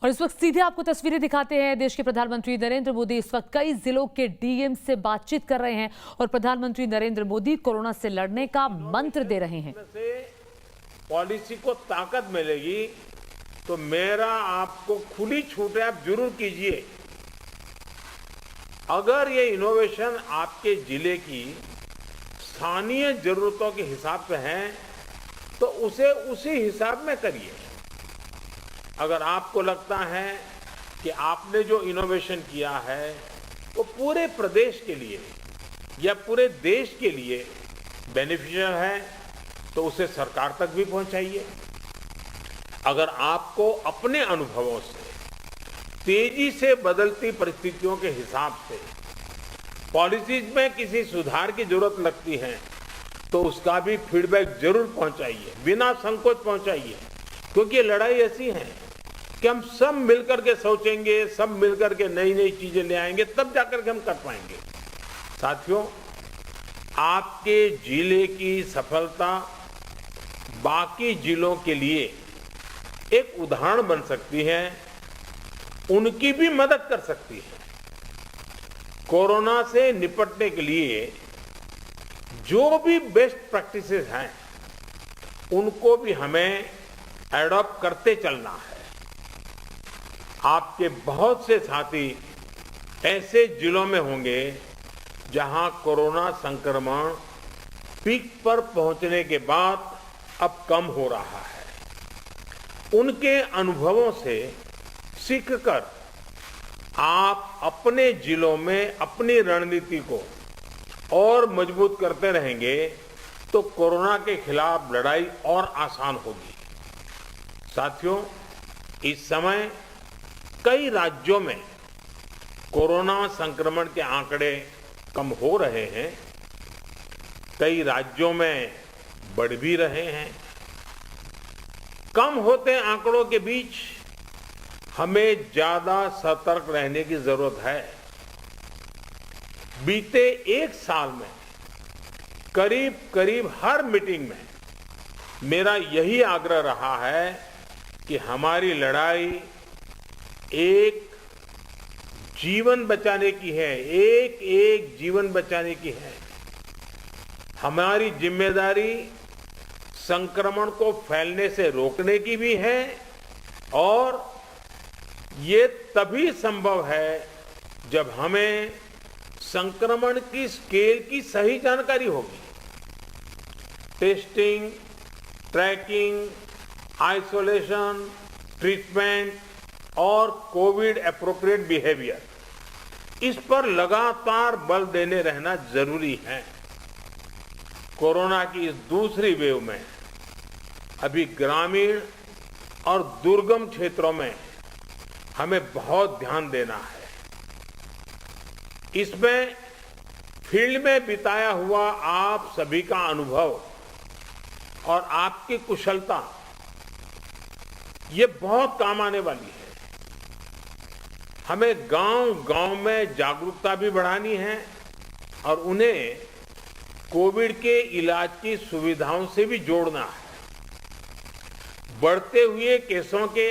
और इस वक्त सीधे आपको तस्वीरें दिखाते हैं। देश के प्रधानमंत्री नरेंद्र मोदी इस वक्त कई जिलों के डीएम से बातचीत कर रहे हैं और प्रधानमंत्री नरेंद्र मोदी कोरोना से लड़ने का मंत्र दे रहे हैं। पॉलिसी को ताकत मिलेगी तो मेरा आपको खुली छूट है, आप जरूर कीजिए। अगर ये इनोवेशन आपके जिले की स्थानीय जरूरतों के हिसाब से है तो उसे उसी हिसाब में करिए। अगर आपको लगता है कि आपने जो इनोवेशन किया है वो पूरे प्रदेश के लिए या पूरे देश के लिए बेनिफिशियल है तो उसे सरकार तक भी पहुंचाइए। अगर आपको अपने अनुभवों से तेजी से बदलती परिस्थितियों के हिसाब से पॉलिसीज में किसी सुधार की जरूरत लगती है तो उसका भी फीडबैक जरूर पहुंचाइए, बिना संकोच पहुंचाइए। क्योंकि ये लड़ाई ऐसी है कि हम सब मिलकर के सोचेंगे, सब मिलकर के नई नई चीजें ले आएंगे, तब जाकर के हम कर पाएंगे। साथियों, आपके जिले की सफलता बाकी जिलों के लिए एक उदाहरण बन सकती है, उनकी भी मदद कर सकती है। कोरोना से निपटने के लिए जो भी बेस्ट प्रैक्टिसेस हैं उनको भी हमें एडॉप्ट करते चलना है। आपके बहुत से साथी ऐसे जिलों में होंगे जहां कोरोना संक्रमण पीक पर पहुंचने के बाद अब कम हो रहा है। उनके अनुभवों से सीखकर आप अपने जिलों में अपनी रणनीति को और मजबूत करते रहेंगे तो कोरोना के खिलाफ लड़ाई और आसान होगी। साथियों, इस समय कई राज्यों में कोरोना संक्रमण के आंकड़े कम हो रहे हैं, कई राज्यों में बढ़ भी रहे हैं। कम होते आंकड़ों के बीच हमें ज्यादा सतर्क रहने की जरूरत है। बीते एक साल में करीब करीब हर मीटिंग में मेरा यही आग्रह रहा है कि हमारी लड़ाई एक जीवन बचाने की है, एक एक जीवन बचाने की है। हमारी जिम्मेदारी संक्रमण को फैलने से रोकने की भी है और ये तभी संभव है जब हमें संक्रमण की स्केल की सही जानकारी होगी। टेस्टिंग, ट्रैकिंग, आइसोलेशन, ट्रीटमेंट और कोविड एप्रोप्रिएट बिहेवियर, इस पर लगातार बल देने रहना जरूरी है। कोरोना की इस दूसरी वेव में अभी ग्रामीण और दुर्गम क्षेत्रों में हमें बहुत ध्यान देना है। इसमें फील्ड में बिताया हुआ आप सभी का अनुभव और आपकी कुशलता ये बहुत काम आने वाली है। हमें गांव-गांव में जागरूकता भी बढ़ानी है और उन्हें कोविड के इलाज की सुविधाओं से भी जोड़ना है। बढ़ते हुए केसों के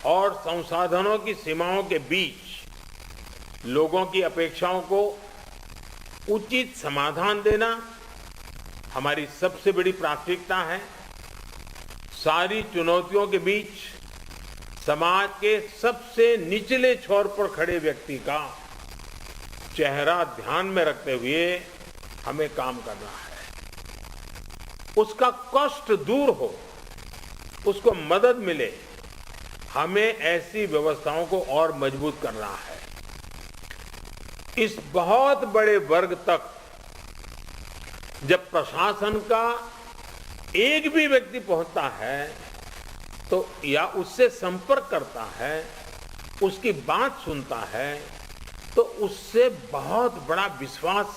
और संसाधनों की सीमाओं के बीच लोगों की अपेक्षाओं को उचित समाधान देना हमारी सबसे बड़ी प्राथमिकता है। सारी चुनौतियों के बीच समाज के सबसे निचले छोर पर खड़े व्यक्ति का चेहरा ध्यान में रखते हुए हमें काम करना है। उसका कष्ट दूर हो, उसको मदद मिले, हमें ऐसी व्यवस्थाओं को और मजबूत करना है। इस बहुत बड़े वर्ग तक जब प्रशासन का एक भी व्यक्ति पहुंचता है तो या उससे संपर्क करता है, उसकी बात सुनता है तो उससे बहुत बड़ा विश्वास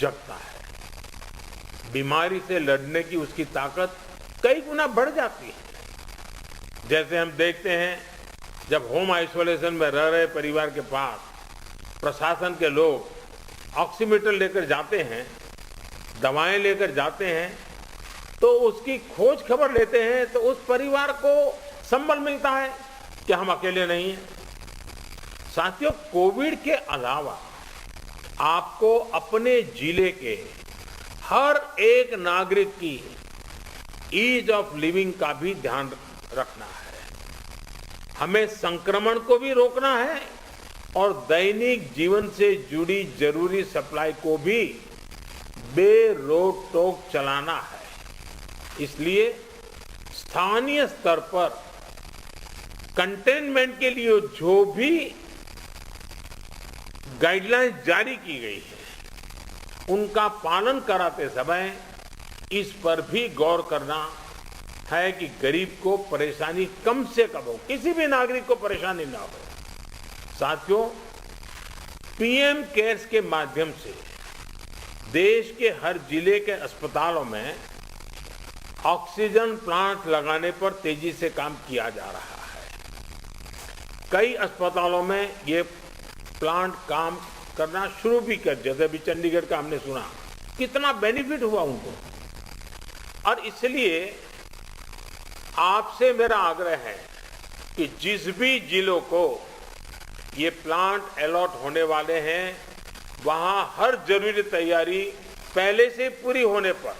जगता है। बीमारी से लड़ने की उसकी ताकत कई गुना बढ़ जाती है। जैसे हम देखते हैं, जब होम आइसोलेशन में रह रहे परिवार के पास प्रशासन के लोग ऑक्सीमीटर लेकर जाते हैं, दवाएं लेकर जाते हैं, तो उसकी खोज खबर लेते हैं तो उस परिवार को संबल मिलता है कि हम अकेले नहीं हैं। साथियों, कोविड के अलावा आपको अपने जिले के हर एक नागरिक की ईज ऑफ लिविंग का भी ध्यान रखना है। हमें संक्रमण को भी रोकना है और दैनिक जीवन से जुड़ी जरूरी सप्लाई को भी बेरोक टोक चलाना है। इसलिए स्थानीय स्तर पर कंटेनमेंट के लिए जो भी गाइडलाइंस जारी की गई है, उनका पालन कराते समय इस पर भी गौर करना है कि गरीब को परेशानी कम से कम हो, किसी भी नागरिक को परेशानी ना हो। साथियों, पीएम केयर्स के माध्यम से देश के हर जिले के अस्पतालों में ऑक्सीजन प्लांट लगाने पर तेजी से काम किया जा रहा है। कई अस्पतालों में ये प्लांट काम करना शुरू भी कर, जैसे अभी चंडीगढ़ का हमने सुना, कितना बेनिफिट हुआ उनको। और इसलिए आपसे मेरा आग्रह है कि जिस भी जिलों को ये प्लांट अलॉट होने वाले हैं, वहां हर जरूरी तैयारी पहले से पूरी होने पर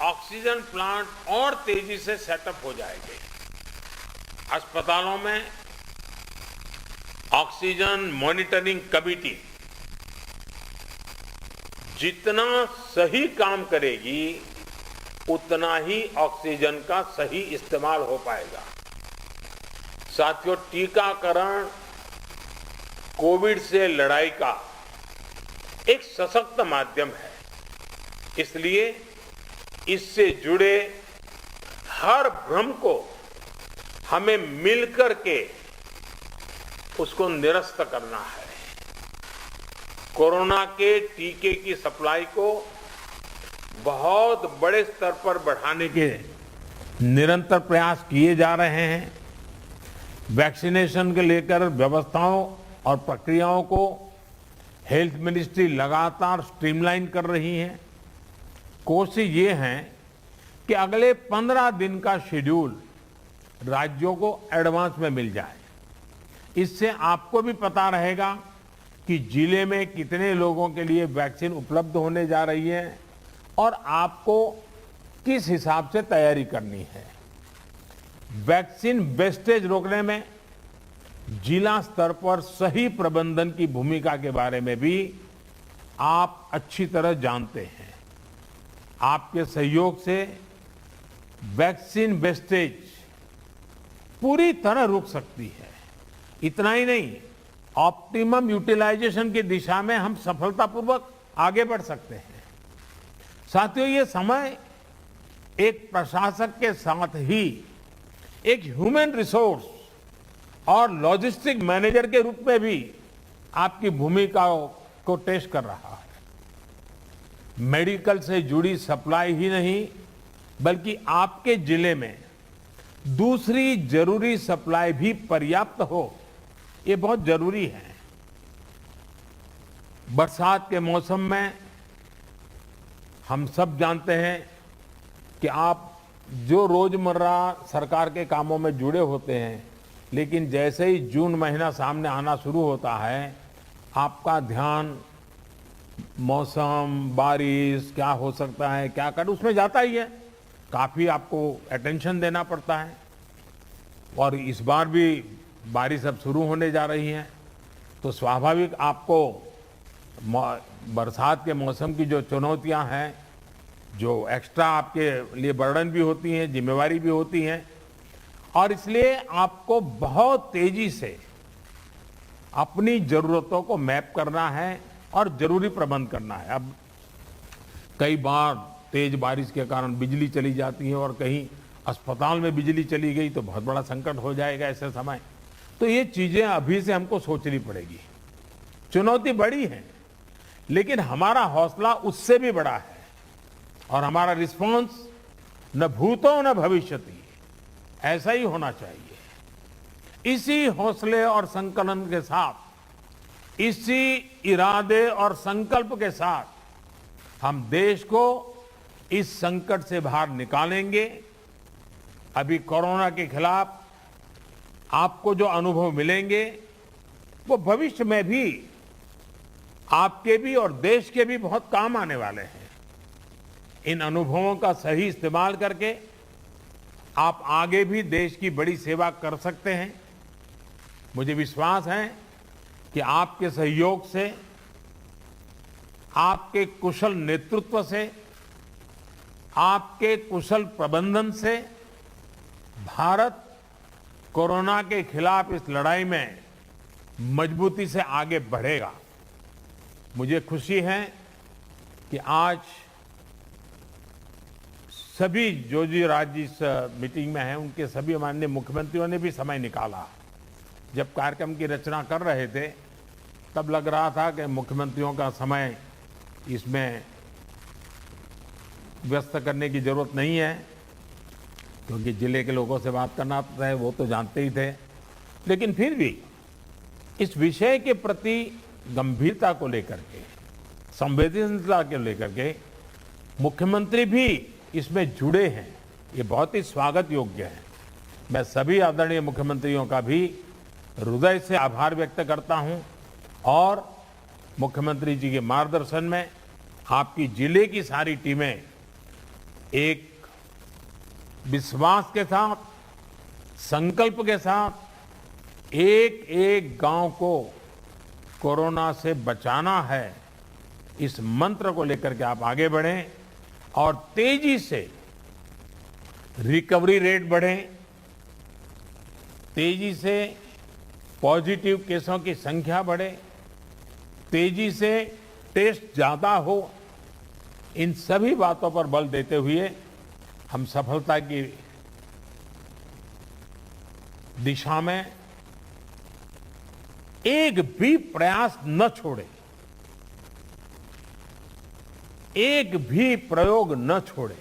ऑक्सीजन प्लांट और तेजी से सेटअप हो जाएंगे। अस्पतालों में ऑक्सीजन मॉनिटरिंग कमेटी जितना सही काम करेगी, उतना ही ऑक्सीजन का सही इस्तेमाल हो पाएगा। साथियों, टीकाकरण कोविड से लड़ाई का एक सशक्त माध्यम है। इसलिए इससे जुड़े हर भ्रम को हमें मिलकर के उसको निरस्त करना है। कोरोना के टीके की सप्लाई को बहुत बड़े स्तर पर बढ़ाने के निरंतर प्रयास किए जा रहे हैं। वैक्सीनेशन के लेकर व्यवस्थाओं और प्रक्रियाओं को हेल्थ मिनिस्ट्री लगातार स्ट्रीमलाइन कर रही है। कोशिश ये है कि अगले 15 दिन का शेड्यूल राज्यों को एडवांस में मिल जाए। इससे आपको भी पता रहेगा कि जिले में कितने लोगों के लिए वैक्सीन उपलब्ध होने जा रही है और आपको किस हिसाब से तैयारी करनी है। वैक्सीन वेस्टेज रोकने में जिला स्तर पर सही प्रबंधन की भूमिका के बारे में भी आप अच्छी तरह जानते हैं। आपके सहयोग से वैक्सीन वेस्टेज पूरी तरह रुक सकती है। इतना ही नहीं, ऑप्टिमम यूटिलाइजेशन की दिशा में हम सफलतापूर्वक आगे बढ़ सकते हैं। साथियों, ये समय एक प्रशासक के साथ ही एक ह्यूमन रिसोर्स और लॉजिस्टिक मैनेजर के रूप में भी आपकी भूमिका को टेस्ट कर रहा है। मेडिकल से जुड़ी सप्लाई ही नहीं, बल्कि आपके जिले में दूसरी जरूरी सप्लाई भी पर्याप्त हो, ये बहुत जरूरी है। बरसात के मौसम में हम सब जानते हैं कि आप जो रोजमर्रा सरकार के कामों में जुड़े होते हैं, लेकिन जैसे ही जून महीना सामने आना शुरू होता है, आपका ध्यान मौसम, बारिश क्या हो सकता है, क्या कर, उसमें जाता ही है। काफी आपको अटेंशन देना पड़ता है। और इस बार भी बारिश अब शुरू होने जा रही है, तो स्वाभाविक आपको बरसात के मौसम की जो चुनौतियां हैं, जो एक्स्ट्रा आपके लिए बर्डन भी होती हैं, जिम्मेवारी भी होती हैं, और इसलिए आपको बहुत तेजी से अपनी जरूरतों को मैप करना है और जरूरी प्रबंध करना है। अब कई बार तेज बारिश के कारण बिजली चली जाती है और कहीं अस्पताल में बिजली चली गई तो बहुत बड़ा संकट हो जाएगा ऐसे समय। तो ये चीजें अभी से हमको सोचनी पड़ेगी। चुनौती बड़ी है, लेकिन हमारा हौसला उससे भी बड़ा है और हमारा रिस्पॉन्स न भूतो न भविष्यति, ऐसा ही होना चाहिए। इसी हौसले और संकलन के साथ, इसी इरादे और संकल्प के साथ हम देश को इस संकट से बाहर निकालेंगे। अभी कोरोना के खिलाफ आपको जो अनुभव मिलेंगे वो भविष्य में भी आपके भी और देश के भी बहुत काम आने वाले हैं। इन अनुभवों का सही इस्तेमाल करके आप आगे भी देश की बड़ी सेवा कर सकते हैं। मुझे विश्वास है कि आपके सहयोग से, आपके कुशल नेतृत्व से, आपके कुशल प्रबंधन से भारत कोरोना के खिलाफ इस लड़ाई में मजबूती से आगे बढ़ेगा। मुझे खुशी है कि आज सभी जो राज्य इस मीटिंग में हैं उनके सभी माननीय मुख्यमंत्रियों ने भी समय निकाला। जब कार्यक्रम की रचना कर रहे थे तब लग रहा था कि मुख्यमंत्रियों का समय इसमें व्यस्त करने की जरूरत नहीं है, क्योंकि जिले के लोगों से बात करना है वो तो जानते ही थे। लेकिन फिर भी इस विषय के प्रति गंभीरता को लेकर के, संवेदनशीलता को लेकर के मुख्यमंत्री भी इसमें जुड़े हैं, ये बहुत ही स्वागत योग्य है। मैं सभी आदरणीय मुख्यमंत्रियों का भी हृदय से आभार व्यक्त करता हूं और मुख्यमंत्री जी के मार्गदर्शन में आपकी जिले की सारी टीमें एक विश्वास के साथ, संकल्प के साथ एक एक गांव को कोरोना से बचाना है, इस मंत्र को लेकर के आप आगे बढ़ें और तेजी से रिकवरी रेट बढ़े, तेजी से पॉजिटिव केसों की संख्या बढ़े, तेजी से टेस्ट ज्यादा हो। इन सभी बातों पर बल देते हुए हम सफलता की दिशा में एक भी प्रयास न छोड़े, एक भी प्रयोग न छोड़े।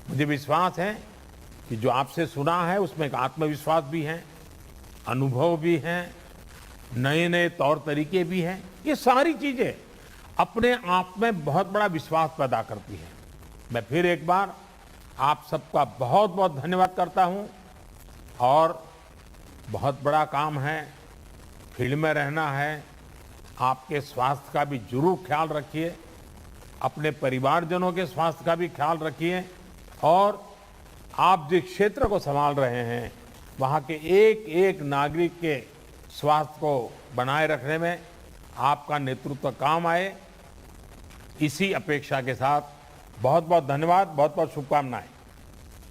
मुझे विश्वास है कि जो आपसे सुना है उसमें एक आत्मविश्वास भी है, अनुभव भी है, नए नए तौर तरीके भी हैं। ये सारी चीजें अपने आप में बहुत बड़ा विश्वास पैदा करती हैं। मैं फिर एक बार आप सबका बहुत बहुत धन्यवाद करता हूं और बहुत बड़ा काम है, फील्ड में रहना है। आपके स्वास्थ्य का भी जरूर ख्याल रखिए, अपने परिवारजनों के स्वास्थ्य का भी ख्याल रखिए और आप जिस क्षेत्र को संभाल रहे हैं वहाँ के एक एक नागरिक के स्वास्थ्य को बनाए रखने में आपका नेतृत्व काम आए, इसी अपेक्षा के साथ बहुत बहुत धन्यवाद, बहुत बहुत शुभकामनाएं।